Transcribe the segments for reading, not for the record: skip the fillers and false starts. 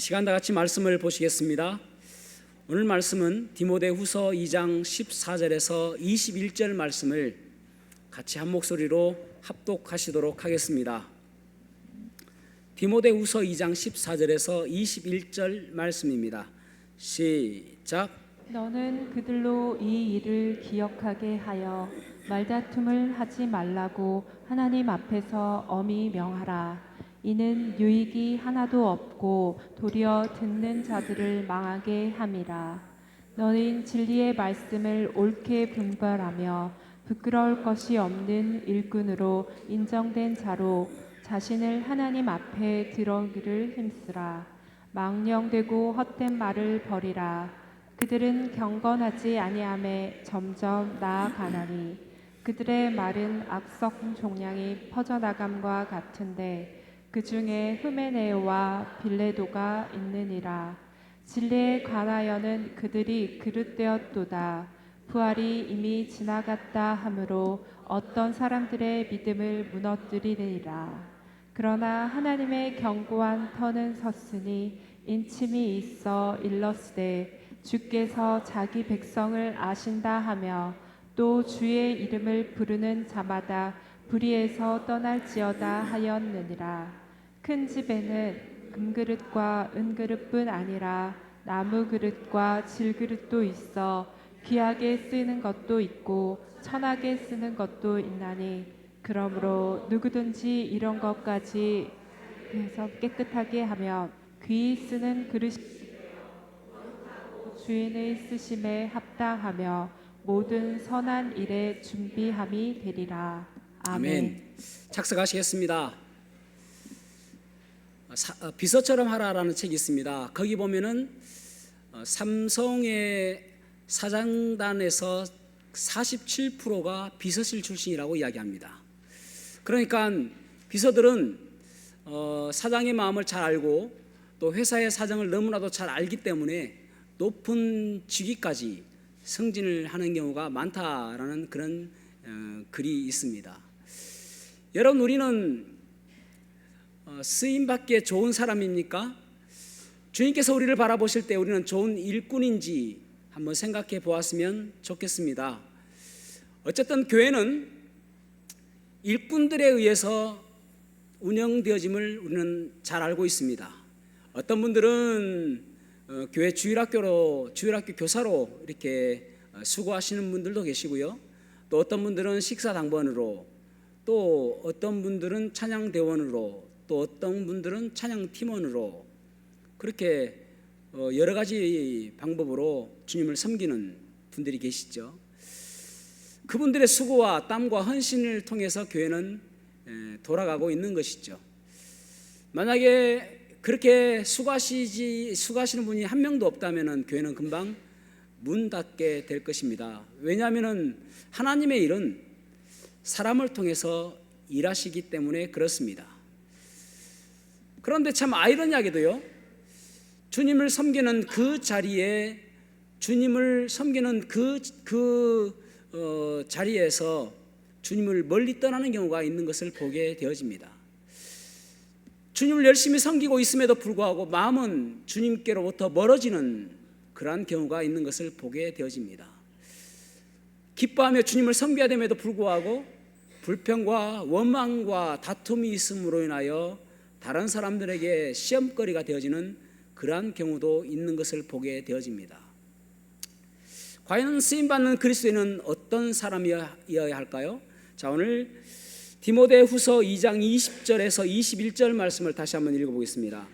시간 다 같이 말씀을 보시겠습니다. 오늘 말씀은 디모데후서 2장 14절에서 21절 말씀을 같이 한 목소리로 합독하시도록 하겠습니다. 디모데후서 2장 14절에서 21절 말씀입니다. 시작. 너는 그들로 이 일을 기억하게 하여 말다툼을 하지 말라고 하나님 앞에서 엄히 명하라. 이는 유익이 하나도 없고 도리어 듣는 자들을 망하게 함이라. 너는 진리의 말씀을 옳게 분별하며 부끄러울 것이 없는 일꾼으로 인정된 자로 자신을 하나님 앞에 드러기를 힘쓰라. 망령되고 헛된 말을 버리라. 그들은 경건하지 아니함에 점점 나아가나니 그들의 말은 악성 종양이 퍼져나감과 같은데 그 중에 흐메네오와 빌레도가 있느니라. 진리에 관하여는 그들이 그릇되었도다. 부활이 이미 지나갔다 하므로 어떤 사람들의 믿음을 무너뜨리리라. 그러나 하나님의 견고한 터는 섰으니 인침이 있어 일렀으되 주께서 자기 백성을 아신다 하며 또 주의 이름을 부르는 자마다 불의에서 떠날지어다 하였느니라. 큰 집에는 금그릇과 은그릇뿐 아니라 나무 그릇과 질그릇도 있어 귀하게 쓰는 것도 있고 천하게 쓰는 것도 있나니 그러므로 누구든지 이런 것까지 해서 깨끗하게 하면 귀히 쓰는 그릇이 주인의 쓰심에 합당하며 모든 선한 일에 준비함이 되리라. 아멘. 착석하시겠습니다. 비서처럼 하라라는 책이 있습니다. 거기 보면은 삼성의 사장단에서 47%가 비서실 출신이라고 이야기합니다. 그러니까 비서들은 사장의 마음을 잘 알고 또 회사의 사정을 너무나도 잘 알기 때문에 높은 직위까지 승진을 하는 경우가 많다라는 그런 글이 있습니다. 여러분, 우리는 쓰임받기에 좋은 사람입니까? 주님께서 우리를 바라보실 때 우리는 좋은 일꾼인지 한번 생각해 보았으면 좋겠습니다. 어쨌든 교회는 일꾼들에 의해서 운영되어짐을 우리는 잘 알고 있습니다. 어떤 분들은 교회 주일학교 교사로 이렇게 수고하시는 분들도 계시고요. 또 어떤 분들은 식사당번으로, 또 어떤 분들은 찬양대원으로, 또 어떤 분들은 찬양팀원으로 그렇게 여러 가지 방법으로 주님을 섬기는 분들이 계시죠. 그분들의 수고와 땀과 헌신을 통해서 교회는 돌아가고 있는 것이죠. 만약에 그렇게 수고하시는 분이 한 명도 없다면 교회는 금방 문 닫게 될 것입니다. 왜냐하면 하나님의 일은 사람을 통해서 일하시기 때문에 그렇습니다. 그런데 참 아이러니하게도요, 주님을 섬기는 그 자리에, 주님을 섬기는 자리에서 주님을 멀리 떠나는 경우가 있는 것을 보게 되어집니다. 주님을 열심히 섬기고 있음에도 불구하고 마음은 주님께로부터 멀어지는 그러한 경우가 있는 것을 보게 되어집니다. 기뻐하며 주님을 섬겨야 됨에도 불구하고 불평과 원망과 다툼이 있음으로 인하여 다른 사람들에게 시험거리가 되어지는 그러한 경우도 있는 것을 보게 되어집니다. 과연 쓰임받는 그리스도인은 어떤 사람이어야 할까요? 자, 오늘 디모데후서 2장 20절에서 21절 말씀을 다시 한번 읽어보겠습니다.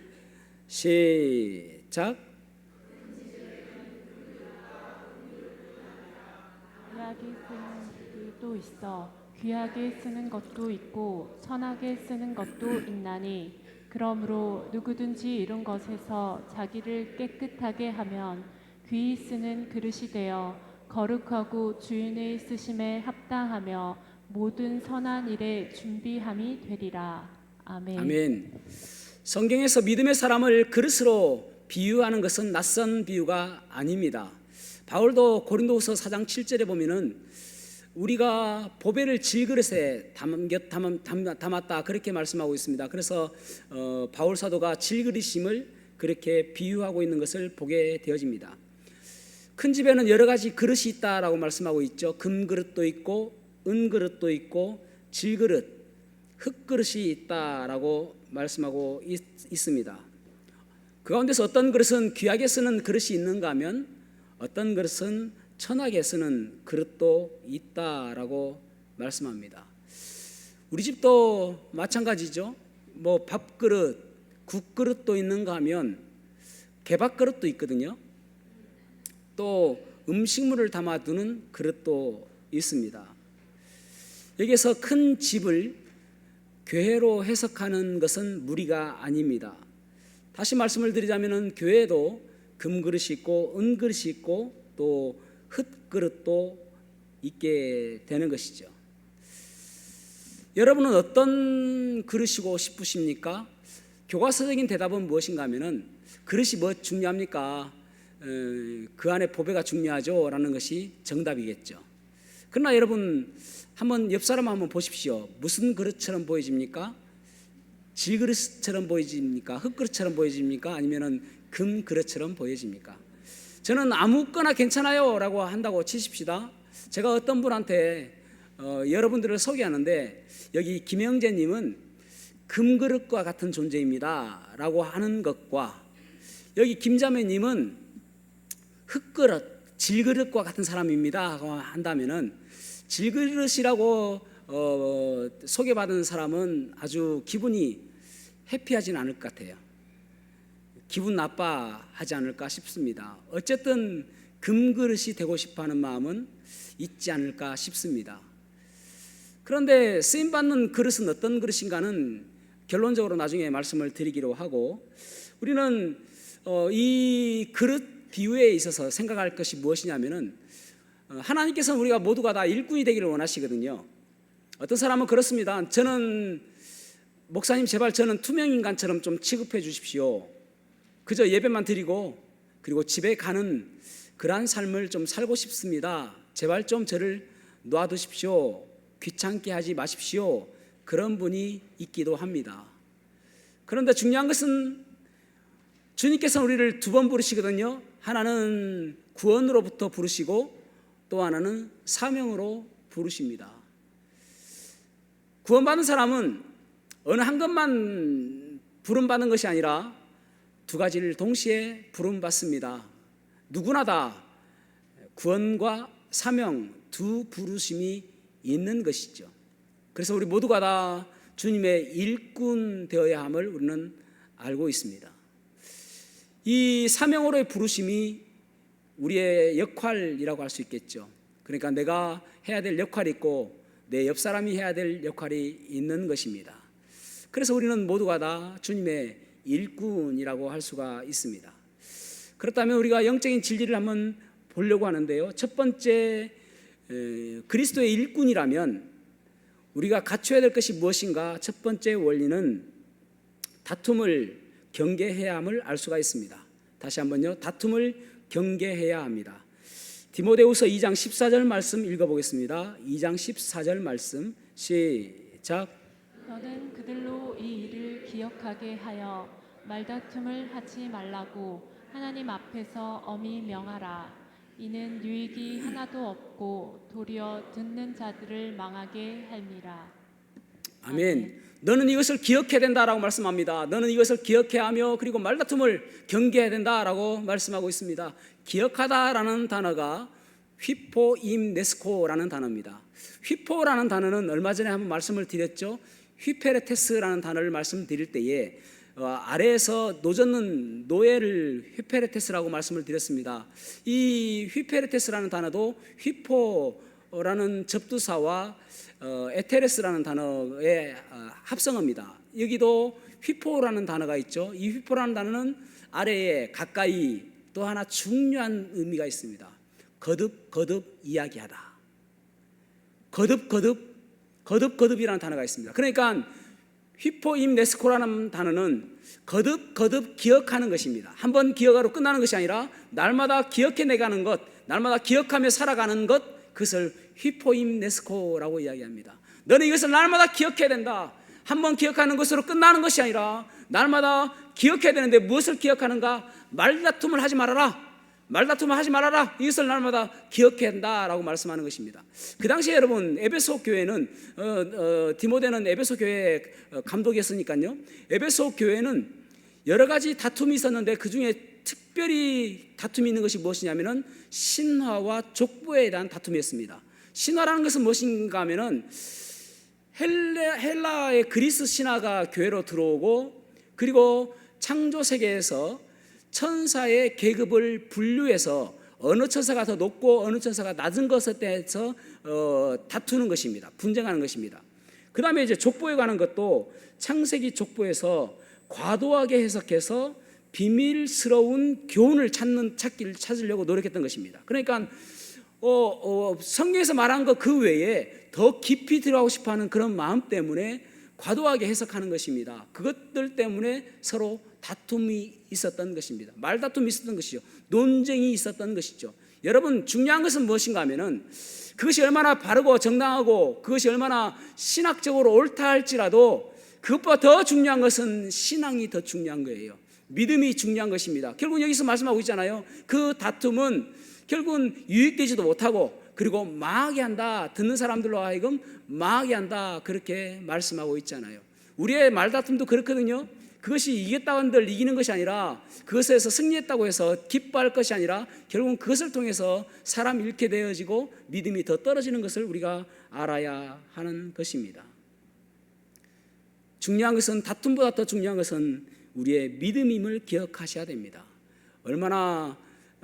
시작. 귀하게 쓰는 것도 있어 귀하게 쓰는 것도 있고 천하게 쓰는 것도 있나니 그러므로 누구든지 이런 것에서 자기를 깨끗하게 하면 귀히 쓰는 그릇이 되어 거룩하고 주인의 쓰심에 합당하며 모든 선한 일에 준비함이 되리라. 아멘. 아멘. 성경에서 믿음의 사람을 그릇으로 비유하는 것은 낯선 비유가 아닙니다. 바울도 고린도후서 4장 7절에 보면은 우리가 보배를 질그릇에 담았다 그렇게 말씀하고 있습니다. 그래서 바울 사도가 질그릇임을 그렇게 비유하고 있는 것을 보게 되어집니다. 큰 집에는 여러 가지 그릇이 있다라고 말씀하고 있죠. 금그릇도 있고 은그릇도 있고 질그릇, 흙그릇이 있다라고 말씀하고 있습니다. 그 가운데서 어떤 그릇은 귀하게 쓰는 그릇이 있는가 하면 어떤 그릇은 천하게 쓰는 그릇도 있다라고 말씀합니다. 우리 집도 마찬가지죠. 뭐 밥그릇, 국그릇도 있는가 하면 개밥그릇도 있거든요. 또 음식물을 담아두는 그릇도 있습니다. 여기서 큰 집을 교회로 해석하는 것은 무리가 아닙니다. 다시 말씀을 드리자면 교회도 금그릇이 있고 은그릇이 있고 또 흙그릇도 있게 되는 것이죠. 여러분은 어떤 그릇이고 싶으십니까? 교과서적인 대답은 무엇인가 하면은 그릇이 뭐 중요합니까? 그 안에 보배가 중요하죠 라는 것이 정답이겠죠. 그러나 여러분 한번 옆 사람 한번 보십시오. 무슨 그릇처럼 보여집니까? 질그릇처럼 보여집니까? 흙그릇처럼 보여집니까? 아니면은 금그릇처럼 보여집니까? 저는 아무거나 괜찮아요 라고 한다고 치십시다. 제가 어떤 분한테 여러분들을 소개하는데 여기 김영재님은 금그릇과 같은 존재입니다 라고 하는 것과 여기 김자매님은 흙그릇, 질그릇과 같은 사람입니다 하고 한다면은 질그릇이라고 소개받은 사람은 아주 기분이 해피하지는 않을 것 같아요. 기분 나빠하지 않을까 싶습니다. 어쨌든 금그릇이 되고 싶어하는 마음은 있지 않을까 싶습니다. 그런데 쓰임받는 그릇은 어떤 그릇인가는 결론적으로 나중에 말씀을 드리기로 하고 우리는 이 그릇 비유에 있어서 생각할 것이 무엇이냐면은 하나님께서는 우리가 모두가 다 일꾼이 되기를 원하시거든요. 어떤 사람은 그렇습니다. 저는 목사님 제발 저는 투명인간처럼 좀 취급해 주십시오. 그저 예배만 드리고 그리고 집에 가는 그러한 삶을 좀 살고 싶습니다. 제발 좀 저를 놔두십시오. 귀찮게 하지 마십시오. 그런 분이 있기도 합니다. 그런데 중요한 것은 주님께서 우리를 두 번 부르시거든요. 하나는 구원으로부터 부르시고 또 하나는 사명으로 부르십니다. 구원받은 사람은 어느 한 것만 부름받는 것이 아니라 두 가지를 동시에 부름받습니다. 누구나 다 구원과 사명 두 부르심이 있는 것이죠. 그래서 우리 모두가 다 주님의 일꾼 되어야 함을 우리는 알고 있습니다. 이 사명으로의 부르심이 우리의 역할이라고 할 수 있겠죠. 그러니까 내가 해야 될 역할이 있고 내 옆 사람이 해야 될 역할이 있는 것입니다. 그래서 우리는 모두가 다 주님의 일꾼이라고 할 수가 있습니다. 그렇다면 우리가 영적인 진리를 한번 보려고 하는데요. 첫 번째 그리스도의 일꾼이라면 우리가 갖춰야 될 것이 무엇인가? 첫 번째 원리는 다툼을 경계해야 함을 알 수가 있습니다. 다시 한번요. 다툼을 경계해야 합니다. 디모데후서 2장 14절 말씀 읽어보겠습니다. 2장 14절 말씀 시작. 너는 그들로 이 일을 기억하게 하여 말다툼을 하지 말라고 하나님 앞에서 엄히 명하라. 이는 유익이 하나도 없고 도리어 듣는 자들을 망하게 할미라. 아멘. 너는 이것을 기억해야 된다라고 말씀합니다. 너는 이것을 기억해야 하며 그리고 말다툼을 경계해야 된다라고 말씀하고 있습니다. 기억하다라는 단어가 휘포임네스코라는 단어입니다. 휘포라는 단어는 얼마 전에 한번 말씀을 드렸죠. 휘페레테스라는 단어를 말씀드릴 때에 아래에서 노젓는 노예를 휘페레테스라고 말씀을 드렸습니다. 이 휘페레테스라는 단어도 휘포라는 접두사와 에테레스라는 단어의 합성어입니다. 여기도 휘포라는 단어가 있죠. 이 휘포라는 단어는 아래에 가까이 또 하나 중요한 의미가 있습니다. 거듭 이야기하다. 거듭이라는 단어가 있습니다. 그러니까 휘포임네스코라는 단어는 거듭 기억하는 것입니다. 한번 기억하러 끝나는 것이 아니라 날마다 기억해내가는 것, 날마다 기억하며 살아가는 것, 그것을 휘포임네스코라고 이야기합니다. 너는 이것을 날마다 기억해야 된다. 한번 기억하는 것으로 끝나는 것이 아니라 날마다 기억해야 되는데 무엇을 기억하는가? 말다툼을 하지 말아라. 말다툼을 하지 말아라. 이것을 날마다 기억해야 한다라고 말씀하는 것입니다. 그 당시에 여러분 에베소 교회는 디모데는 에베소 교회 감독이었으니까요. 에베소 교회는 여러 가지 다툼이 있었는데 그 중에 특별히 다툼이 있는 것이 무엇이냐면은 신화와 족보에 대한 다툼이었습니다. 신화라는 것은 무엇인가 하면은 헬라의 그리스 신화가 교회로 들어오고 그리고 창조 세계에서 천사의 계급을 분류해서 어느 천사가 더 높고 어느 천사가 낮은 것에 대해서 다투는 것입니다. 분쟁하는 것입니다. 그 다음에 이제 족보에 관한 것도 창세기 족보에서 과도하게 해석해서 비밀스러운 교훈을 찾으려고 노력했던 것입니다. 그러니까 성경에서 말한 것 그 외에 더 깊이 들어가고 싶어하는 그런 마음 때문에 과도하게 해석하는 것입니다. 그것들 때문에 서로 다툼이 있었던 것입니다. 말다툼이 있었던 것이죠. 논쟁이 있었던 것이죠. 여러분 중요한 것은 무엇인가 하면은 그것이 얼마나 바르고 정당하고 그것이 얼마나 신학적으로 옳다 할지라도 그것보다 더 중요한 것은 신앙이 더 중요한 거예요. 믿음이 중요한 것입니다. 결국 여기서 말씀하고 있잖아요. 그 다툼은 결국은 유익되지도 못하고 그리고 망하게 한다. 듣는 사람들로 하여금 망하게 한다. 그렇게 말씀하고 있잖아요. 우리의 말다툼도 그렇거든요. 그것이 이겼다고 한들 이기는 것이 아니라 그것에서 승리했다고 해서 기뻐할 것이 아니라 결국은 그것을 통해서 사람이 잃게 되어지고 믿음이 더 떨어지는 것을 우리가 알아야 하는 것입니다. 중요한 것은 다툼보다 더 중요한 것은 우리의 믿음임을 기억하셔야 됩니다. 얼마나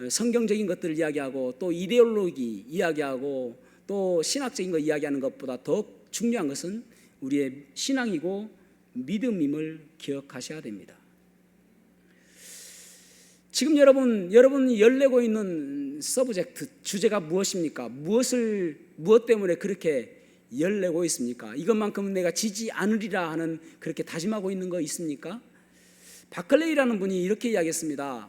성경적인 것들을 이야기하고 또 이데올로기 이야기하고 또 신학적인 것 이야기하는 것보다 더 중요한 것은 우리의 신앙이고 믿음임을 기억하셔야 됩니다. 지금 여러분이 열내고 있는 서브젝트 주제가 무엇입니까? 무엇 때문에 그렇게 열내고 있습니까? 이것만큼은 내가 지지 않으리라 하는 그렇게 다짐하고 있는 거 있습니까? 바클레이라는 분이 이렇게 이야기했습니다.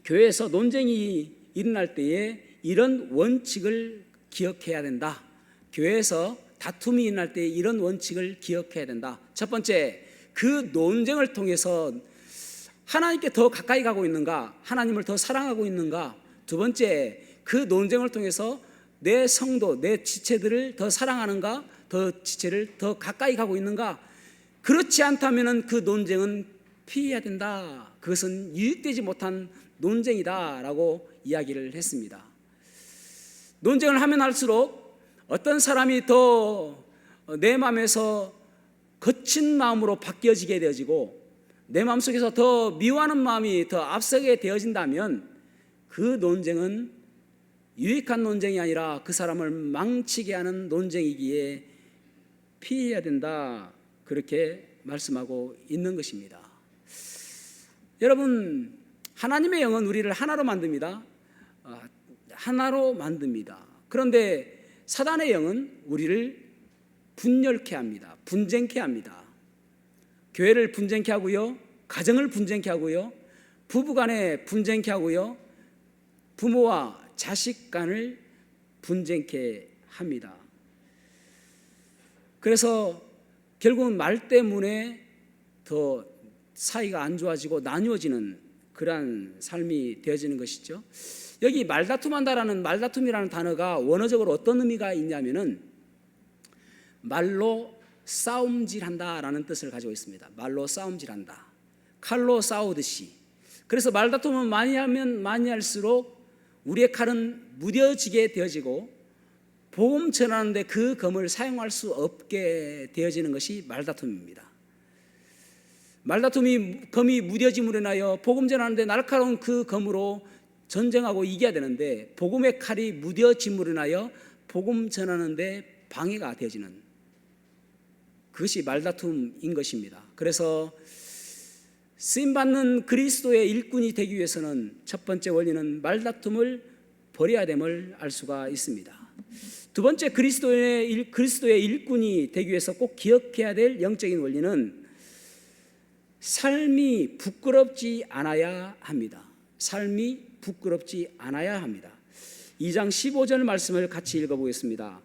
교회에서 논쟁이 일어날 때에 이런 원칙을 기억해야 된다. 교회에서 다툼이 일어날 때 이런 원칙을 기억해야 된다. 첫 번째, 그 논쟁을 통해서 하나님께 더 가까이 가고 있는가? 하나님을 더 사랑하고 있는가? 두 번째, 그 논쟁을 통해서 내 성도, 내 지체들을 더 사랑하는가? 지체를 더 가까이 가고 있는가? 그렇지 않다면 그 논쟁은 피해야 된다. 그것은 유익되지 못한 논쟁이다 라고 이야기를 했습니다. 논쟁을 하면 할수록 어떤 사람이 더 내 마음에서 거친 마음으로 바뀌어지게 되어지고 내 마음속에서 더 미워하는 마음이 더 앞서게 되어진다면 그 논쟁은 유익한 논쟁이 아니라 그 사람을 망치게 하는 논쟁이기에 피해야 된다. 그렇게 말씀하고 있는 것입니다. 여러분, 하나님의 영은 우리를 하나로 만듭니다. 하나로 만듭니다. 그런데 사단의 영은 우리를 분열케 합니다. 분쟁케 합니다. 교회를 분쟁케 하고요. 가정을 분쟁케 하고요. 부부간에 분쟁케 하고요. 부모와 자식 간을 분쟁케 합니다. 그래서 결국은 말 때문에 더 사이가 안 좋아지고 나뉘어지는 그러한 삶이 되어지는 것이죠. 여기 말다툼이라는 단어가 원어적으로 어떤 의미가 있냐면은 말로 싸움질한다라는 뜻을 가지고 있습니다. 말로 싸움질한다. 칼로 싸우듯이. 그래서 말다툼은 많이 하면 많이 할수록 우리의 칼은 무뎌지게 되어지고 복음 전하는데 그 검을 사용할 수 없게 되어지는 것이 말다툼입니다. 검이 무뎌짐으로 인하여 복음 전하는데 날카로운 그 검으로 전쟁하고 이겨야 되는데 복음의 칼이 무뎌짐으로 인하여 복음 전하는데 방해가 되어지는 그것이 말다툼인 것입니다. 그래서 쓰임받는 그리스도의 일꾼이 되기 위해서는 첫 번째 원리는 말다툼을 버려야 됨을 알 수가 있습니다. 두 번째 그리스도의 일꾼이 되기 위해서 꼭 기억해야 될 영적인 원리는 삶이 부끄럽지 않아야 합니다. 삶이 부끄럽지 않아야 합니다. 2장 15절 말씀을 같이 읽어보겠습니다.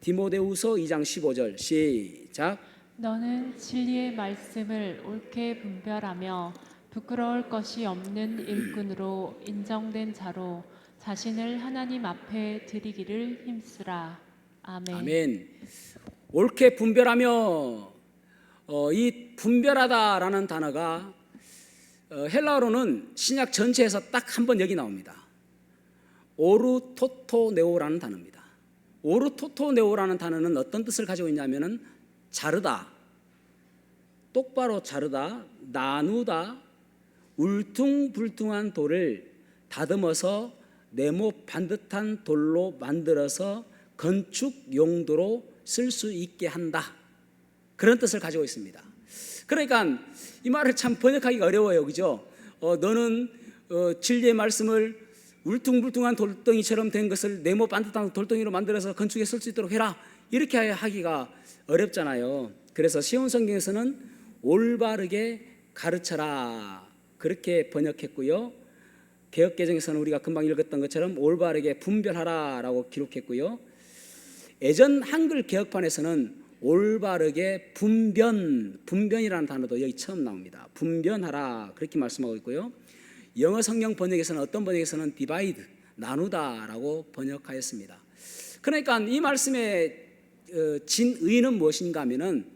디모데후서 2장 15절 시작. 너는 진리의 말씀을 옳게 분별하며 부끄러울 것이 없는 일꾼으로 인정된 자로 자신을 하나님 앞에 드리기를 힘쓰라. 아멘. 아멘. 옳게 분별하며 이 분별하다라는 단어가 헬라어로는 신약 전체에서 딱 한 번 여기 나옵니다. 오르토토네오라는 단어입니다. 오르토토네오라는 단어는 어떤 뜻을 가지고 있냐면은 자르다, 똑바로 자르다, 나누다, 울퉁불퉁한 돌을 다듬어서 네모 반듯한 돌로 만들어서 건축 용도로 쓸 수 있게 한다. 그런 뜻을 가지고 있습니다. 그러니까 이 말을 참 번역하기가 어려워요, 그죠? 너는 진리의 말씀을 울퉁불퉁한 돌덩이처럼 된 것을 네모 반듯한 돌덩이로 만들어서 건축에 쓸 수 있도록 해라. 이렇게 하기가 어렵잖아요. 그래서 쉬운 성경에서는 올바르게 가르쳐라 그렇게 번역했고요. 개역개정에서는 우리가 금방 읽었던 것처럼 올바르게 분별하라라고 기록했고요. 예전 한글 개역판에서는 올바르게 분변이라는 단어도 여기 처음 나옵니다. 분변하라 그렇게 말씀하고 있고요. 영어 성경 번역에서는 어떤 번역에서는 디바이드, 나누다라고 번역하였습니다. 그러니까 이 말씀의 진의는 무엇인가 하면은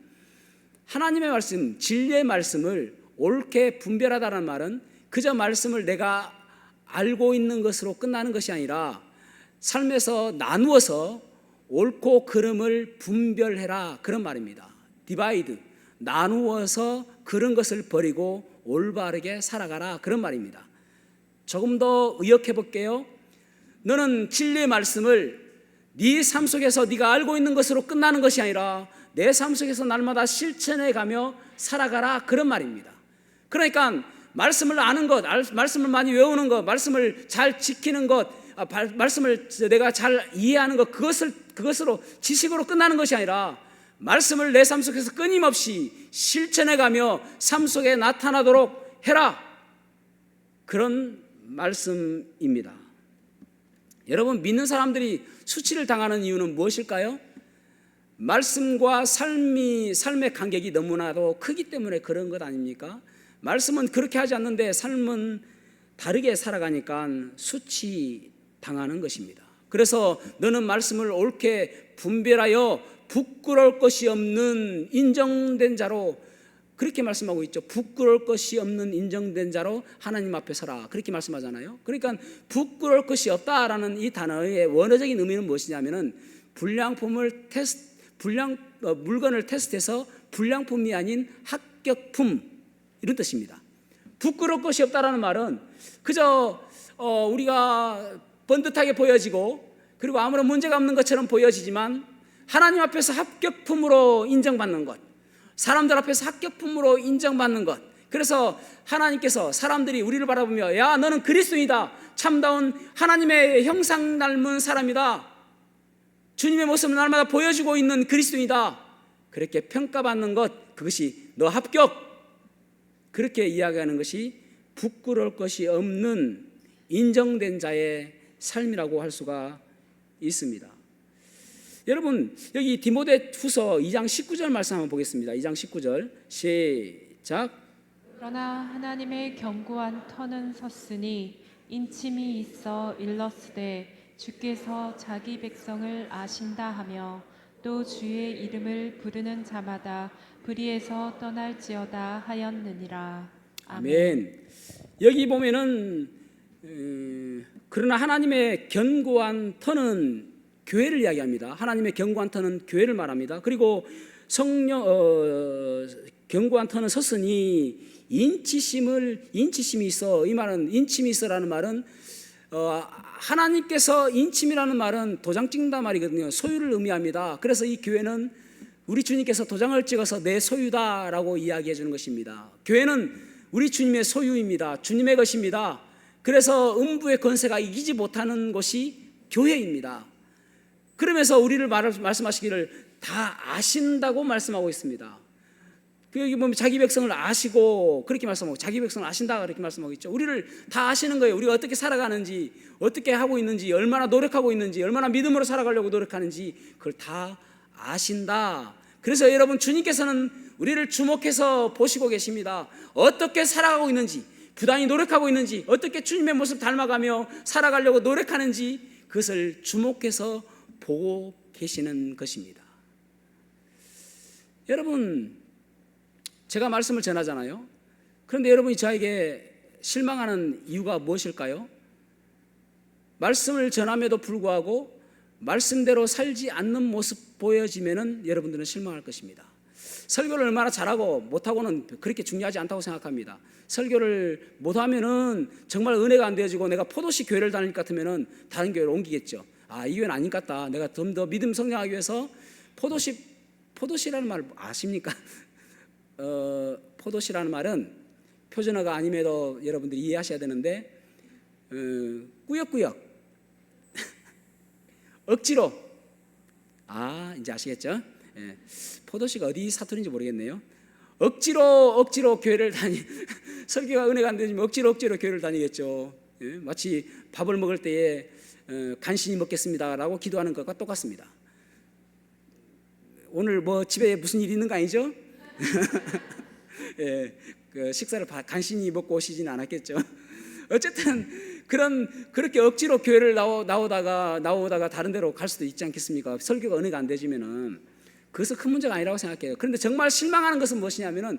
하나님의 말씀, 진리의 말씀을 옳게 분별하다는 말은 그저 말씀을 내가 알고 있는 것으로 끝나는 것이 아니라 삶에서 나누어서 옳고 그름을 분별해라 그런 말입니다. 디바이드, 나누어서 그런 것을 버리고 올바르게 살아가라 그런 말입니다. 조금 더 의역해 볼게요. 너는 진리의 말씀을 네 삶 속에서 네가 알고 있는 것으로 끝나는 것이 아니라 내 삶 속에서 날마다 실천해 가며 살아가라 그런 말입니다. 그러니까 말씀을 아는 것, 말씀을 많이 외우는 것, 말씀을 잘 지키는 것, 말씀을 내가 잘 이해하는 것, 그것으로 지식으로 끝나는 것이 아니라 말씀을 내 삶 속에서 끊임없이 실천해 가며 삶 속에 나타나도록 해라 그런 말씀입니다. 여러분, 믿는 사람들이 수치를 당하는 이유는 무엇일까요? 말씀과 삶의 간격이 너무나도 크기 때문에 그런 것 아닙니까? 말씀은 그렇게 하지 않는데 삶은 다르게 살아가니까 수치 당하는 것입니다. 그래서 너는 말씀을 옳게 분별하여 부끄러울 것이 없는 인정된 자로 그렇게 말씀하고 있죠. 부끄러울 것이 없는 인정된 자로 하나님 앞에 서라 그렇게 말씀하잖아요. 그러니까 부끄러울 것이 없다라는 이 단어의 원어적인 의미는 무엇이냐면은 물건을 테스트해서 불량품이 아닌 합격품 이런 뜻입니다. 부끄러울 것이 없다라는 말은 그저 우리가 번듯하게 보여지고 그리고 아무런 문제가 없는 것처럼 보여지지만 하나님 앞에서 합격품으로 인정받는 것, 사람들 앞에서 합격품으로 인정받는 것. 그래서 하나님께서 사람들이 우리를 바라보며 야 너는 그리스도이다, 참다운 하나님의 형상 닮은 사람이다, 주님의 모습을 날마다 보여주고 있는 그리스도이다, 그렇게 평가받는 것, 그것이 너 합격, 그렇게 이야기하는 것이 부끄러울 것이 없는 인정된 자의 삶이라고 할 수가 있습니다. 여러분, 여기 디모데후서 2장 19절 말씀 한번 보겠습니다. 2장 19절 시작. 그러나 하나님의 견고한 터는 섰으니 인침이 있어 일렀으되 주께서 자기 백성을 아신다 하며 또 주의 이름을 부르는 자마다 불의에서 떠날지어다 하였느니라. 아멘. 여기 보면은 그러나 하나님의 견고한 터는 교회를 이야기합니다. 하나님의 견고한 터는 교회를 말합니다. 그리고 성령 견고한 터는 섰으니 인치심이 있어. 이 말은 인침이 있어라는 말은 하나님께서 인침이라는 말은 도장 찍는다 말이거든요. 소유를 의미합니다. 그래서 이 교회는 우리 주님께서 도장을 찍어서 내 소유다라고 이야기해 주는 것입니다. 교회는 우리 주님의 소유입니다. 주님의 것입니다. 그래서 음부의 권세가 이기지 못하는 것이 교회입니다. 그러면서 우리를 말씀하시기를 다 아신다고 말씀하고 있습니다. 여기 보면 자기 백성을 아시고 그렇게 말씀하고, 자기 백성을 아신다 그렇게 말씀하고 있죠. 우리를 다 아시는 거예요. 우리가 어떻게 살아가는지, 어떻게 하고 있는지, 얼마나 노력하고 있는지, 얼마나 믿음으로 살아가려고 노력하는지 그걸 다 아신다. 그래서 여러분, 주님께서는 우리를 주목해서 보시고 계십니다. 어떻게 살아가고 있는지, 부단히 노력하고 있는지, 어떻게 주님의 모습 닮아가며 살아가려고 노력하는지 그것을 주목해서 보고 계시는 것입니다. 여러분, 제가 말씀을 전하잖아요. 그런데 여러분이 저에게 실망하는 이유가 무엇일까요? 말씀을 전함에도 불구하고 말씀대로 살지 않는 모습 보여지면은 여러분들은 실망할 것입니다. 설교를 얼마나 잘하고 못하고는 그렇게 중요하지 않다고 생각합니다. 설교를 못하면은 정말 은혜가 안 되어지고 내가 포도씨 교회를 다닐 것 같으면은 다른 교회로 옮기겠죠. 이 교회는 아닌 것 같다. 내가 좀 더 믿음 성장하기 위해서 포도씨라는 말 아십니까? 포도씨라는 말은 표준어가 아님에도 여러분들이 이해하셔야 되는데, 꾸역꾸역 억지로, 이제 아시겠죠? 예. 포도씨가 어디 사투리인지 모르겠네요. 억지로 교회를 설교가 은혜가 안 되지만 억지로 교회를 다니겠죠. 예? 마치 밥을 먹을 때에 간신히 먹겠습니다라고 기도하는 것과 똑같습니다. 오늘 뭐 집에 무슨 일이 있는 거 아니죠? 예, 그 식사를 간신히 먹고 오시지는 않았겠죠. 어쨌든 그렇게 억지로 교회를 나오다가 다른 데로 갈 수도 있지 않겠습니까? 설교가 은혜가 안 되지면은 그것은 큰 문제가 아니라고 생각해요. 그런데 정말 실망하는 것은 무엇이냐면은,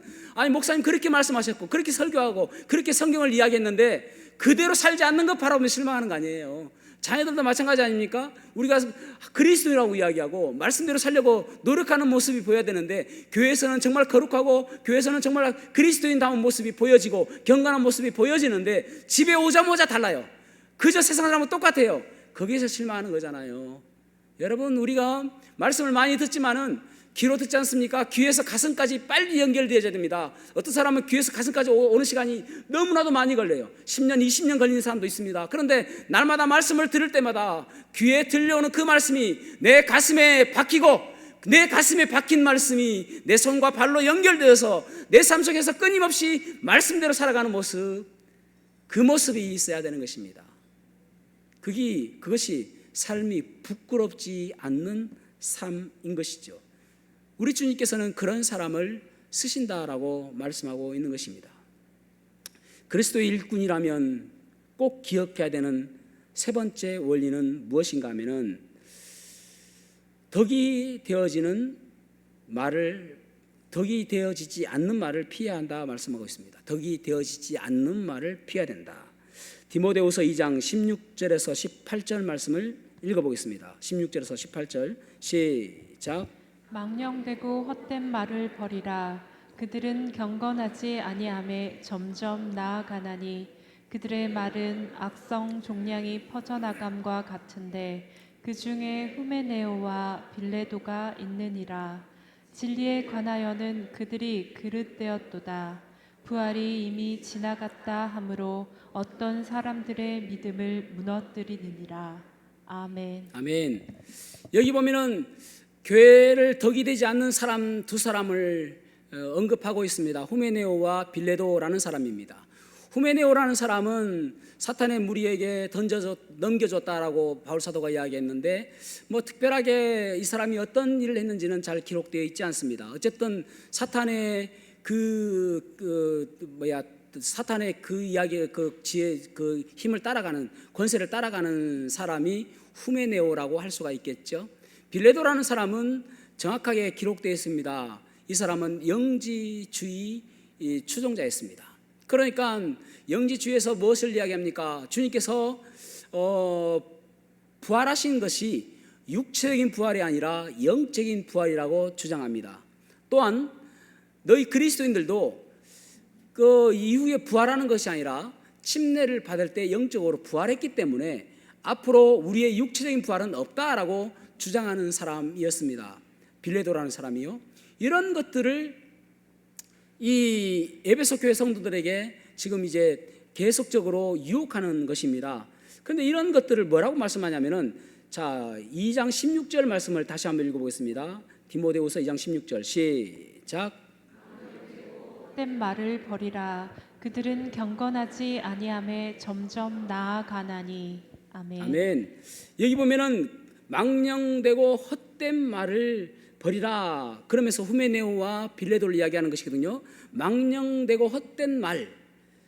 목사님 그렇게 말씀하셨고 그렇게 설교하고 그렇게 성경을 이야기했는데 그대로 살지 않는 것 바라보면 실망하는 거 아니에요. 자녀들도 마찬가지 아닙니까? 우리가 그리스도인이라고 이야기하고 말씀대로 살려고 노력하는 모습이 보여야 되는데, 교회에서는 정말 거룩하고 교회에서는 정말 그리스도인다운 모습이 보여지고 경건한 모습이 보여지는데 집에 오자마자 달라요. 그저 세상 사람은 똑같아요. 거기에서 실망하는 거잖아요. 여러분, 우리가 말씀을 많이 듣지만은 귀로 듣지 않습니까? 귀에서 가슴까지 빨리 연결되어야 됩니다. 어떤 사람은 귀에서 가슴까지 오는 시간이 너무나도 많이 걸려요. 10년, 20년 걸리는 사람도 있습니다. 그런데 날마다 말씀을 들을 때마다 귀에 들려오는 그 말씀이 내 가슴에 박히고, 내 가슴에 박힌 말씀이 내 손과 발로 연결되어서 내 삶 속에서 끊임없이 말씀대로 살아가는 모습, 그 모습이 있어야 되는 것입니다. 그것이 삶이 부끄럽지 않는 삶인 것이죠. 우리 주님께서는 그런 사람을 쓰신다라고 말씀하고 있는 것입니다. 그리스도의 일꾼이라면 꼭 기억해야 되는 세 번째 원리는 무엇인가 하면은, 덕이 되어지지 않는 말을 피해야 한다 말씀하고 있습니다. 덕이 되어지지 않는 말을 피해야 된다. 디모데후서 2장 16절에서 18절 말씀을 읽어보겠습니다. 16절에서 18절 시작. 망령되고 헛된 말을 버리라. 그들은 경건하지 아니함에 점점 나아가나니 그들의 말은 악성 종량이 퍼져나감과 같은데 그 중에 후메네오와 빌레도가 있느니라. 진리에 관하여는 그들이 그릇되었도다. 부활이 이미 지나갔다 하므로 어떤 사람들의 믿음을 무너뜨리느니라. 아멘. 아멘. 여기 보면은 교회를 덕이 되지 않는 사람 두 사람을 언급하고 있습니다. 후메네오와 빌레도라는 사람입니다. 후메네오라는 사람은 사탄의 무리에게 넘겨줬다라고 바울 사도가 이야기했는데, 특별하게 이 사람이 어떤 일을 했는지는 잘 기록되어 있지 않습니다. 어쨌든 사탄의 사탄의 그 이야기, 그 지혜, 그 힘을 따라가는, 권세를 따라가는 사람이 후메네오라고 할 수가 있겠죠. 빌레도라는 사람은 정확하게 기록되어 있습니다. 이 사람은 영지주의 추종자였습니다. 그러니까 영지주의에서 무엇을 이야기합니까? 주님께서 부활하신 것이 육체적인 부활이 아니라 영적인 부활이라고 주장합니다. 또한 너희 그리스도인들도 그 이후에 부활하는 것이 아니라 침례를 받을 때 영적으로 부활했기 때문에 앞으로 우리의 육체적인 부활은 없다라고 주장하는 사람이었습니다. 빌레도라는 사람이요. 이런 것들을 이 에베소 교회 성도들에게 지금 이제 계속적으로 유혹하는 것입니다. 그런데 이런 것들을 뭐라고 말씀하냐면은, 2장 16절 말씀을 다시 한번 읽어보겠습니다. 디모데후서 2장 16절 시작. 헛된 말을 버리라. 그들은 경건하지 아니함에 점점 나아가나니. 아멘. 아멘. 여기 보면은 망령되고 헛된 말을 버리라. 그러면서 후메네오와 빌레도를 이야기하는 것이거든요. 망령되고 헛된 말.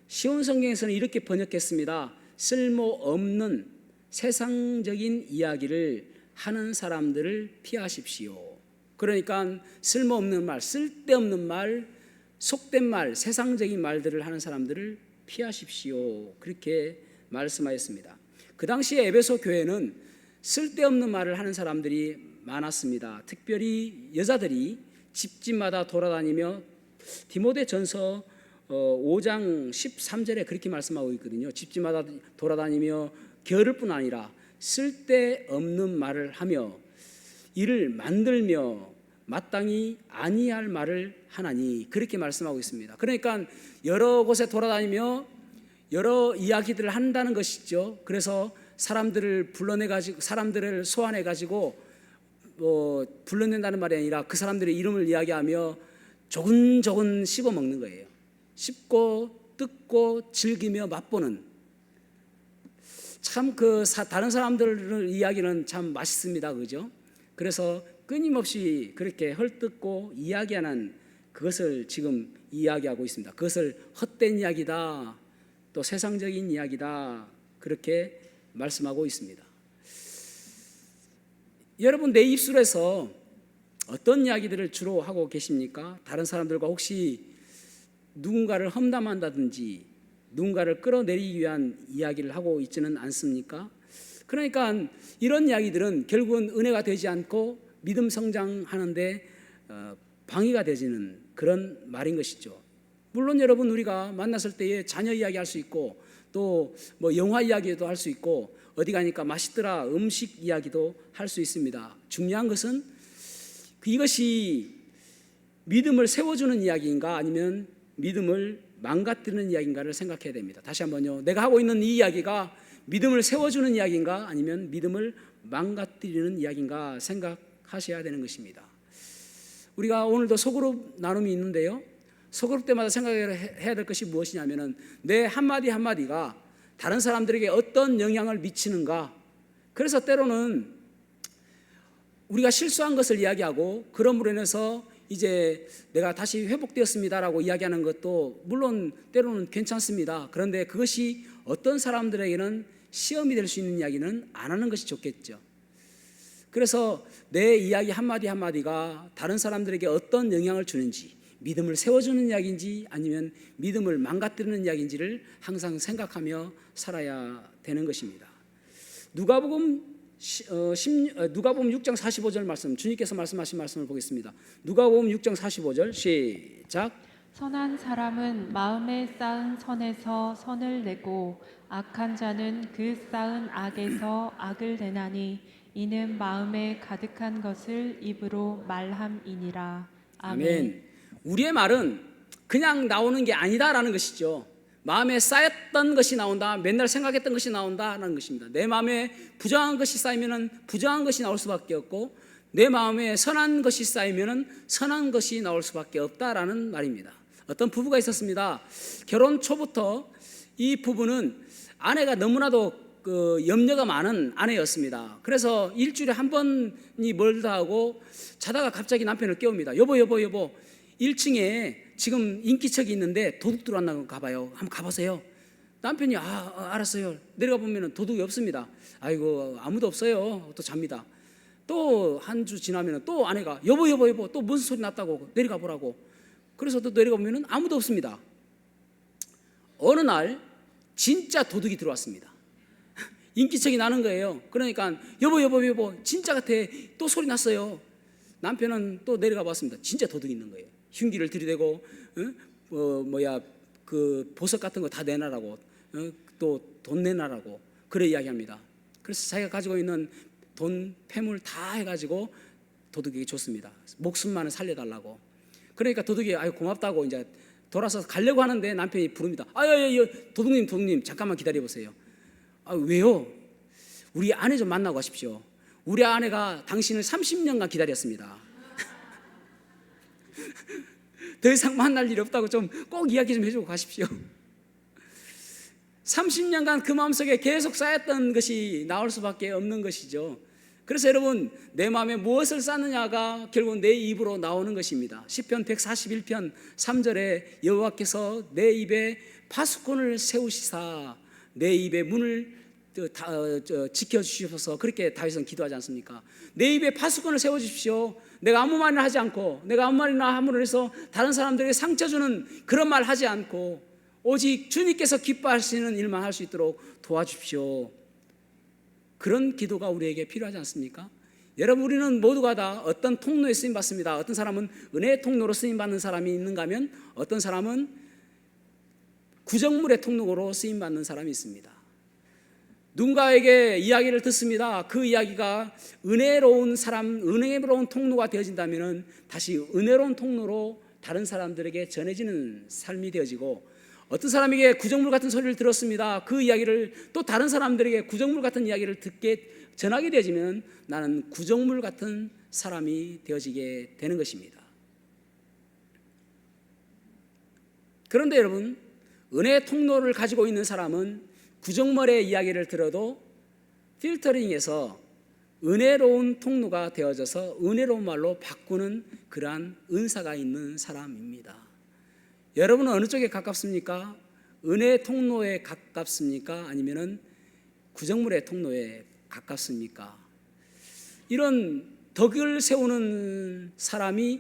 시온 성경에서는 이렇게 번역했습니다. 쓸모없는 세상적인 이야기를 하는 사람들을 피하십시오. 그러니까 쓸모없는 말, 쓸데없는 말, 속된 말, 세상적인 말들을 하는 사람들을 피하십시오. 그렇게 말씀하였습니다. 그 당시에 에베소 교회는 쓸데없는 말을 하는 사람들이 많았습니다. 특별히 여자들이 집집마다 돌아다니며 디모데전서 5장 13절에 그렇게 말씀하고 있거든요. 집집마다 돌아다니며 게으를 뿐 아니라 쓸데없는 말을 하며 이를 만들며 마땅히 아니할 말을 하나니, 그렇게 말씀하고 있습니다. 그러니까 여러 곳에 돌아다니며 여러 이야기들을 한다는 것이죠. 그래서 사람들을 불러내가지고, 사람들을 소환해가지고 불러낸다는 말이 아니라 그 사람들의 이름을 이야기하며 조근조근 씹어 먹는 거예요. 씹고 뜯고 즐기며 맛보는, 참 다른 사람들 이야기는 참 맛있습니다. 그죠? 그래서 끊임없이 그렇게 헐뜯고 이야기하는 그것을 지금 이야기하고 있습니다. 그것을 헛된 이야기다, 또 세상적인 이야기다, 그렇게 말씀하고 있습니다. 여러분, 내 입술에서 어떤 이야기들을 주로 하고 계십니까? 다른 사람들과 혹시 누군가를 험담한다든지 누군가를 끌어내리기 위한 이야기를 하고 있지는 않습니까? 그러니까 이런 이야기들은 결국은 은혜가 되지 않고 믿음 성장하는데 방해가 되지는 그런 말인 것이죠. 물론 여러분, 우리가 만났을 때에 자녀 이야기 할 수 있고, 또 뭐 영화 이야기도 할 수 있고, 어디 가니까 맛있더라 음식 이야기도 할 수 있습니다. 중요한 것은 이것이 믿음을 세워주는 이야기인가 아니면 믿음을 망가뜨리는 이야기인가를 생각해야 됩니다. 다시 한번요, 내가 하고 있는 이 이야기가 믿음을 세워주는 이야기인가 아니면 믿음을 망가뜨리는 이야기인가 생각하셔야 되는 것입니다. 우리가 오늘도 소그룹 나눔이 있는데요, 소그룹 때마다 생각해야 될 것이 무엇이냐면은 내 한마디 한마디가 다른 사람들에게 어떤 영향을 미치는가. 그래서 때로는 우리가 실수한 것을 이야기하고 그럼으로 인해서 이제 내가 다시 회복되었습니다라고 이야기하는 것도 물론 때로는 괜찮습니다. 그런데 그것이 어떤 사람들에게는 시험이 될 수 있는 이야기는 안 하는 것이 좋겠죠. 그래서 내 이야기 한마디 한마디가 다른 사람들에게 어떤 영향을 주는지, 믿음을 세워주는 이야기인지 아니면 믿음을 망가뜨리는 이야기인지를 항상 생각하며 살아야 되는 것입니다. 누가복음 6장 45절 말씀, 주님께서 말씀하신 말씀을 보겠습니다. 누가복음 6장 45절 시작. 선한 사람은 마음에 쌓은 선에서 선을 내고 악한 자는 그 쌓은 악에서 악을 내나니 이는 마음에 가득한 것을 입으로 말함이니라. 아멘. 우리의 말은 그냥 나오는 게 아니다라는 것이죠. 마음에 쌓였던 것이 나온다, 맨날 생각했던 것이 나온다라는 것입니다. 내 마음에 부정한 것이 쌓이면은 부정한 것이 나올 수밖에 없고, 내 마음에 선한 것이 쌓이면은 선한 것이 나올 수밖에 없다라는 말입니다. 어떤 부부가 있었습니다. 결혼 초부터 이 부부는 아내가 너무나도 염려가 많은 아내였습니다. 그래서 일주일에 한 번이 멀다 하고 자다가 갑자기 남편을 깨웁니다. 여보 1층에 지금 인기척이 있는데 도둑 들어왔나 가봐요. 한번 가보세요. 남편이 알았어요. 내려가 보면 도둑이 없습니다. 아이고 아무도 없어요. 또 잡니다. 또 한 주 지나면 또 아내가 여보 또 무슨 소리 났다고 내려가 보라고. 그래서 또 내려가 보면 아무도 없습니다. 어느 날 진짜 도둑이 들어왔습니다. 인기척이 나는 거예요. 그러니까 여보 진짜 같아. 또 소리 났어요. 남편은 또 내려가 봤습니다. 진짜 도둑이 있는 거예요. 흉기를 들이대고 그 보석 같은 거 다 내놔라고, 또 돈 내놔라고 그래 이야기합니다. 그래서 자기가 가지고 있는 돈 폐물 다 해가지고 도둑에게 줬습니다. 목숨만은 살려달라고. 그러니까 도둑이 고맙다고 이제 돌아서 가려고 하는데 남편이 부릅니다. 도둑님 잠깐만 기다려 보세요. 왜요? 우리 아내 좀 만나고 가십시오. 우리 아내가 당신을 30년간 기다렸습니다. 더 이상 만날 일이 없다고 좀 꼭 이야기 좀 해주고 가십시오. 30년간 그 마음속에 계속 쌓였던 것이 나올 수밖에 없는 것이죠. 그래서 여러분, 내 마음에 무엇을 쌓느냐가 결국 내 입으로 나오는 것입니다. 시편 141편 3절에 여호와께서 내 입에 파수꾼을 세우시사 내 입의 문을 지켜주시옵소서, 그렇게 다윗은 기도하지 않습니까? 내 입에 파수꾼을 세워주십시오. 내가 아무 말이나 하지 않고, 내가 아무 말이나 함으로 해서 다른 사람들에게 상처 주는 그런 말 하지 않고 오직 주님께서 기뻐하시는 일만 할 수 있도록 도와주십시오. 그런 기도가 우리에게 필요하지 않습니까? 여러분, 우리는 모두가 다 어떤 통로에 쓰임받습니다. 어떤 사람은 은혜의 통로로 쓰임받는 사람이 있는가 하면 어떤 사람은 구정물의 통로로 쓰임받는 사람이 있습니다. 누군가에게 이야기를 듣습니다. 그 이야기가 은혜로운 사람, 은혜로운 통로가 되어진다면 다시 은혜로운 통로로 다른 사람들에게 전해지는 삶이 되어지고, 어떤 사람에게 구정물 같은 소리를 들었습니다. 그 이야기를 또 다른 사람들에게 구정물 같은 이야기를 전하게 되어지면 나는 구정물 같은 사람이 되어지게 되는 것입니다. 그런데 여러분, 은혜의 통로를 가지고 있는 사람은 구정물의 이야기를 들어도 필터링해서 은혜로운 통로가 되어져서 은혜로운 말로 바꾸는 그러한 은사가 있는 사람입니다. 여러분은 어느 쪽에 가깝습니까? 은혜의 통로에 가깝습니까? 아니면은 구정물의 통로에 가깝습니까? 이런 덕을 세우는 사람이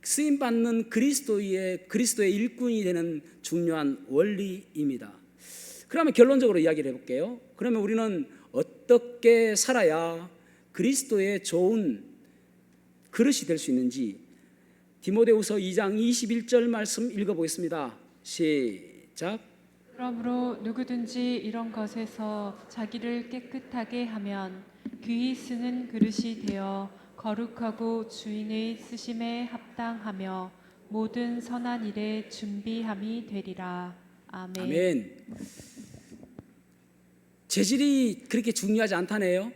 쓰임받는 그리스도의 일꾼이 되는 중요한 원리입니다. 그러면 결론적으로 이야기를 해볼게요. 그러면 우리는 어떻게 살아야 그리스도의 좋은 그릇이 될 수 있는지 디모데후서 2장 21절 말씀 읽어보겠습니다. 시작. 그러므로 누구든지 이런 것에서 자기를 깨끗하게 하면 귀히 쓰는 그릇이 되어 거룩하고 주인의 쓰심에 합당하며 모든 선한 일에 준비함이 되리라. 아멘. 아멘. 재질이 그렇게 중요하지 않다네요.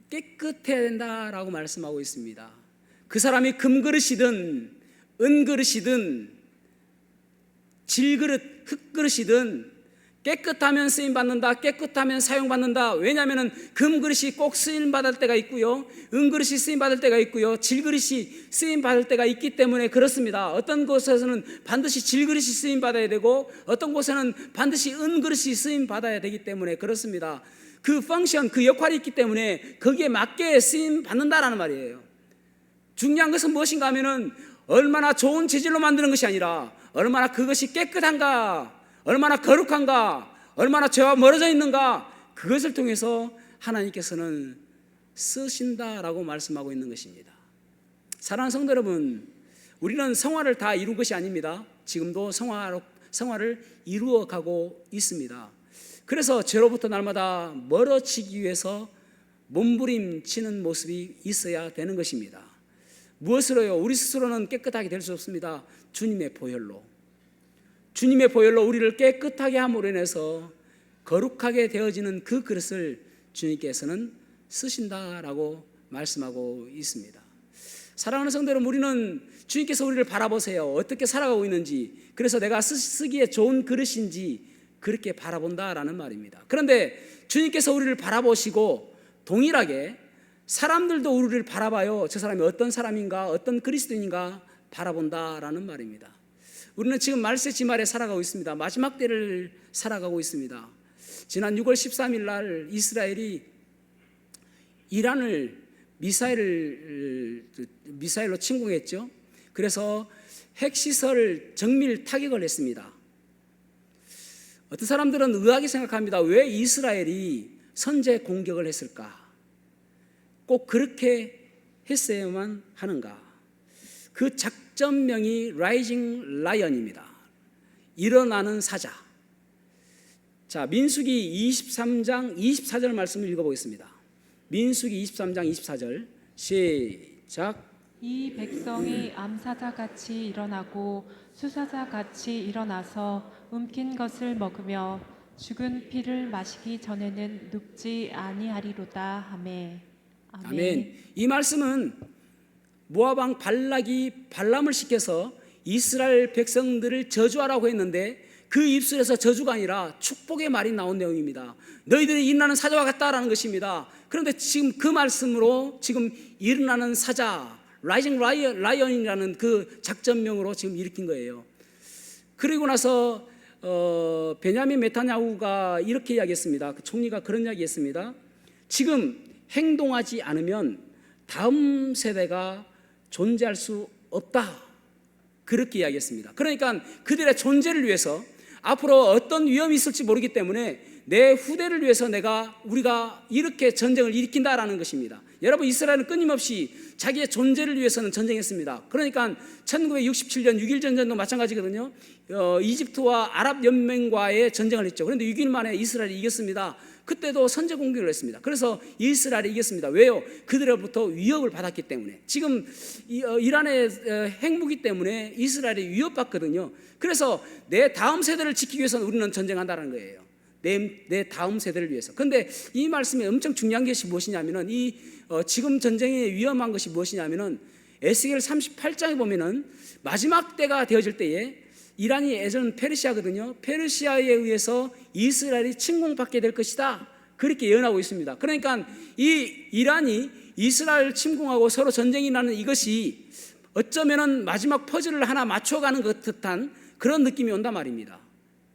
깨끗해야 된다라고 말씀하고 있습니다. 그 사람이 금그릇이든 은그릇이든 질그릇, 흙그릇이든 깨끗하면 쓰임받는다, 깨끗하면 사용받는다. 왜냐하면 금그릇이 꼭 쓰임받을 때가 있고요, 은그릇이 쓰임받을 때가 있고요, 질그릇이 쓰임받을 때가 있기 때문에 그렇습니다. 어떤 곳에서는 반드시 질그릇이 쓰임받아야 되고 어떤 곳에는 반드시 은그릇이 쓰임받아야 되기 때문에 그렇습니다. 그 펑션, 그 역할이 있기 때문에 거기에 맞게 쓰임받는다라는 말이에요. 중요한 것은 무엇인가 하면은 얼마나 좋은 재질로 만드는 것이 아니라 얼마나 그것이 깨끗한가, 얼마나 거룩한가, 얼마나 죄와 멀어져 있는가, 그것을 통해서 하나님께서는 쓰신다라고 말씀하고 있는 것입니다. 사랑하는 성도 여러분, 우리는 성화를 다 이룬 것이 아닙니다. 지금도 성화를 이루어가고 있습니다. 그래서 죄로부터 날마다 멀어지기 위해서 몸부림치는 모습이 있어야 되는 것입니다. 무엇으로요? 우리 스스로는 깨끗하게 될 수 없습니다. 주님의 보혈로 우리를 깨끗하게 함으로 인해서 거룩하게 되어지는 그 그릇을 주님께서는 쓰신다라고 말씀하고 있습니다. 사랑하는 성도 여러분, 우리는 주님께서 우리를 바라보세요. 어떻게 살아가고 있는지, 그래서 내가 쓰기에 좋은 그릇인지 그렇게 바라본다라는 말입니다. 그런데 주님께서 우리를 바라보시고 동일하게 사람들도 우리를 바라봐요. 저 사람이 어떤 사람인가, 어떤 그리스도인인가 바라본다라는 말입니다. 우리는 지금 말세 지말에 살아가고 있습니다. 마지막 때를 살아가고 있습니다. 지난 6월 13일 날 이스라엘이 이란을 미사일로 침공했죠. 그래서 핵시설 정밀 타격을 했습니다. 어떤 사람들은 의아하게 생각합니다. 왜 이스라엘이 선제 공격을 했을까? 꼭 그렇게 했어야만 하는가? 그 작전명이 라이징 라이언입니다. 일어나는 사자. 자, 민수기 23장 24절 말씀을 읽어보겠습니다. 민수기 23장 24절 시작. 이 백성이 암사자같이 일어나고 수사자같이 일어나서 움킨 것을 먹으며 죽은 피를 마시기 전에는 눕지 아니하리로다 하매. 아멘. 이 말씀은 모압 왕 발락이 발람을 시켜서 이스라엘 백성들을 저주하라고 했는데 그 입술에서 저주가 아니라 축복의 말이 나온 내용입니다. 너희들이 일어나는 사자와 같다라는 것입니다. 그런데 지금 그 말씀으로 지금 일어나는 사자, 라이징 라이언이라는 그 작전명으로 지금 일으킨 거예요. 그리고 나서 베냐민 네타냐후가 이렇게 이야기했습니다. 그 총리가 그런 이야기했습니다. 지금 행동하지 않으면 다음 세대가 존재할 수 없다. 그렇게 이야기했습니다. 그러니까 그들의 존재를 위해서 앞으로 어떤 위험이 있을지 모르기 때문에 내 후대를 위해서 우리가 이렇게 전쟁을 일으킨다라는 것입니다. 여러분, 이스라엘은 끊임없이 자기의 존재를 위해서는 전쟁했습니다. 그러니까 1967년 6.1 전쟁도 마찬가지거든요. 이집트와 아랍 연맹과의 전쟁을 했죠. 그런데 6일 만에 이스라엘이 이겼습니다. 그때도 선제 공격을 했습니다. 그래서 이스라엘이 이겼습니다. 왜요? 그들로부터 위협을 받았기 때문에. 지금 이란의 핵무기 때문에 이스라엘이 위협받거든요. 그래서 내 다음 세대를 지키기 위해서는 우리는 전쟁한다는 거예요. 내 다음 세대를 위해서. 그런데 이 말씀에 엄청 중요한 것이 무엇이냐면은 지금 전쟁의 위험한 것이 무엇이냐면은 에스겔 38장에 보면은 마지막 때가 되어질 때에 이란이 예전 페르시아거든요. 페르시아에 의해서 이스라엘이 침공받게 될 것이다. 그렇게 예언하고 있습니다. 그러니까 이 이란이 이스라엘 침공하고 서로 전쟁이 나는 이것이 어쩌면은 마지막 퍼즐을 하나 맞춰가는 것 듯한 그런 느낌이 온단 말입니다.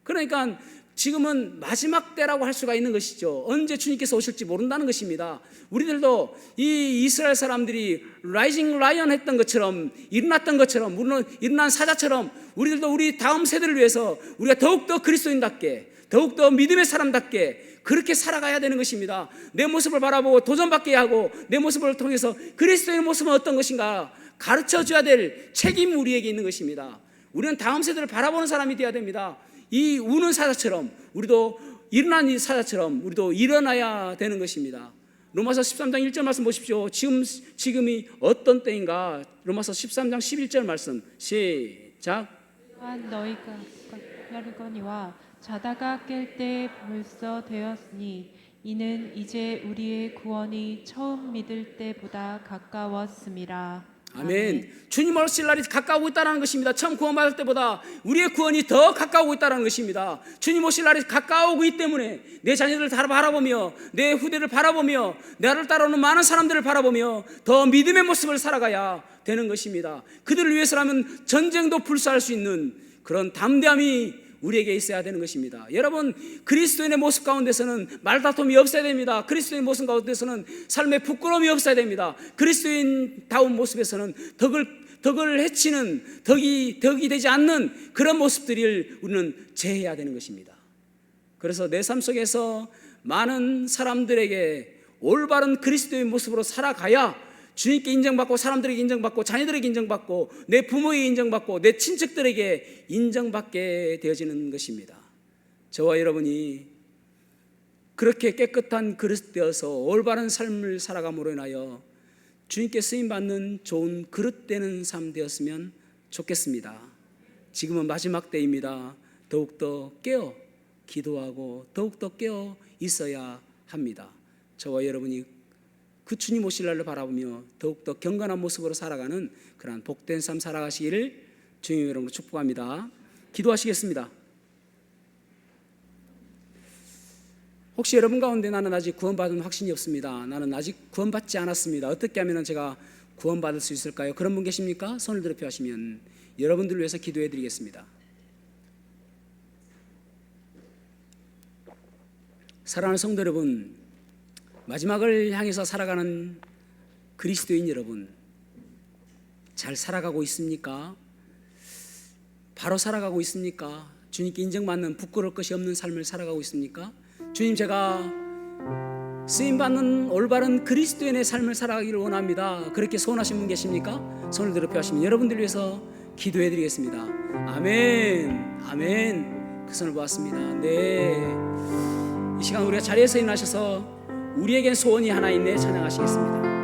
그러니까 지금은 마지막 때라고 할 수가 있는 것이죠. 언제 주님께서 오실지 모른다는 것입니다. 우리들도 이 이스라엘 사람들이 라이징 라이언 했던 것처럼, 일어났던 것처럼, 물론 일어난 사자처럼 우리들도 우리 다음 세대를 위해서 우리가 더욱더 그리스도인답게, 더욱더 믿음의 사람답게 그렇게 살아가야 되는 것입니다. 내 모습을 바라보고 도전받게 하고 내 모습을 통해서 그리스도의 모습은 어떤 것인가 가르쳐줘야 될 책임이 우리에게 있는 것입니다. 우리는 다음 세대를 바라보는 사람이 되어야 됩니다. 이 우는 사자처럼 우리도 일어난 이 사자처럼 우리도 일어나야 되는 것입니다. 로마서 13장 1절 말씀 보십시오. 지금이 어떤 때인가. 로마서 13장 11절 말씀 시작. 또한 너희가 혈거니와 자다가 깰 때 벌써 되었으니 이는 이제 우리의 구원이 처음 믿을 때보다 가까웠음이라. 아멘. 주님 오실 날이 가까우고 있다는 것입니다. 처음 구원받을 때보다 우리의 구원이 더 가까우고 있다는 것입니다. 주님 오실 날이 가까우고 있기 때문에 내 자녀들을 다 바라보며 내 후대를 바라보며 나를 따라오는 많은 사람들을 바라보며 더 믿음의 모습을 살아가야 되는 것입니다. 그들을 위해서라면 전쟁도 불사할 수 있는 그런 담대함이 우리에게 있어야 되는 것입니다. 여러분, 그리스도인의 모습 가운데서는 말다툼이 없어야 됩니다. 그리스도인의 모습 가운데서는 삶에 부끄러움이 없어야 됩니다. 그리스도인다운 모습에서는 덕을 해치는 덕이 되지 않는 그런 모습들을 우리는 제해야 되는 것입니다. 그래서 내 삶 속에서 많은 사람들에게 올바른 그리스도의 모습으로 살아가야 주님께 인정받고 사람들에게 인정받고 자녀들에게 인정받고 내 부모에게 인정받고 내 친척들에게 인정받게 되어지는 것입니다. 저와 여러분이 그렇게 깨끗한 그릇 되어서 올바른 삶을 살아감으로 인하여 주님께 쓰임받는 좋은 그릇 되는 삶 되었으면 좋겠습니다. 지금은 마지막 때입니다. 더욱더 깨어 기도하고 더욱더 깨어 있어야 합니다. 저와 여러분이 그 주님 오실 날을 바라보며 더욱더 경건한 모습으로 살아가는 그러한 복된 삶 살아가시기를 주님 이름으로 축복합니다. 기도하시겠습니다. 혹시 여러분 가운데 나는 아직 구원받은 확신이 없습니다. 나는 아직 구원받지 않았습니다. 어떻게 하면 제가 구원받을 수 있을까요? 그런 분 계십니까? 손을 들어 펴시면 여러분들을 위해서 기도해 드리겠습니다. 사랑하는 성도 여러분, 마지막을 향해서 살아가는 그리스도인 여러분, 잘 살아가고 있습니까? 바로 살아가고 있습니까? 주님께 인정받는 부끄러울 것이 없는 삶을 살아가고 있습니까? 주님, 제가 쓰임받는 올바른 그리스도인의 삶을 살아가기를 원합니다. 그렇게 소원하신 분 계십니까? 손을 들어 펴시면 여러분들 위해서 기도해 드리겠습니다. 아멘, 아멘. 그 손을 보았습니다. 네, 이 시간 우리가 자리에서 일어나셔서 우리에겐 소원이 하나 있네 찬양하시겠습니다.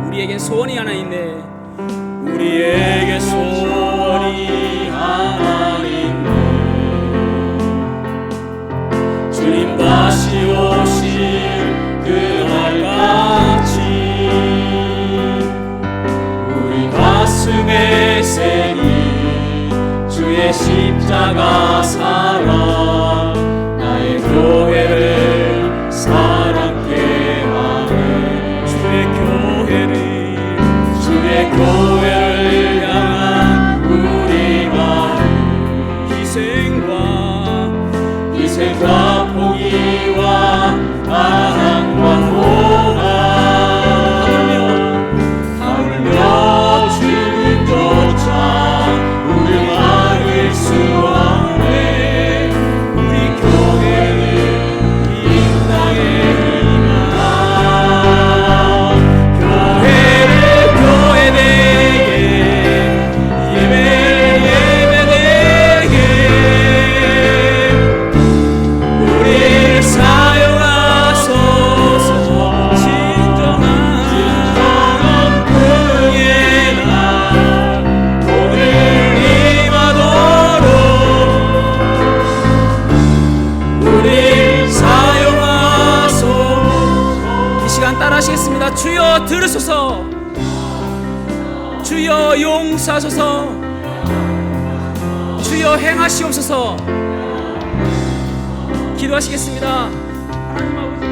우리에겐 소원이 하나 있네. 우리에게 소원이 하나 있네. 다시 오실 그날까지 우리 가슴에 새긴 주의 십자가 사랑 나의 교회를 사랑케 하네. 주의 교회를 향한 우리 마음 희생과 포기와 사랑과 하물며 죽음조차 우리 막을 수 없네. 우리 교회는 이 땅에 희망 교회를 교회되게 예배되게 우리를 사용하소서. 진정한 그의 날 오늘 임하도록 우리 사용하소서. 이 시간 따라하시겠습니다. 주여 들으소서. 주여 용서하소서. 주여 행하시옵소서. 기도하시겠습니다. 하나님 아버지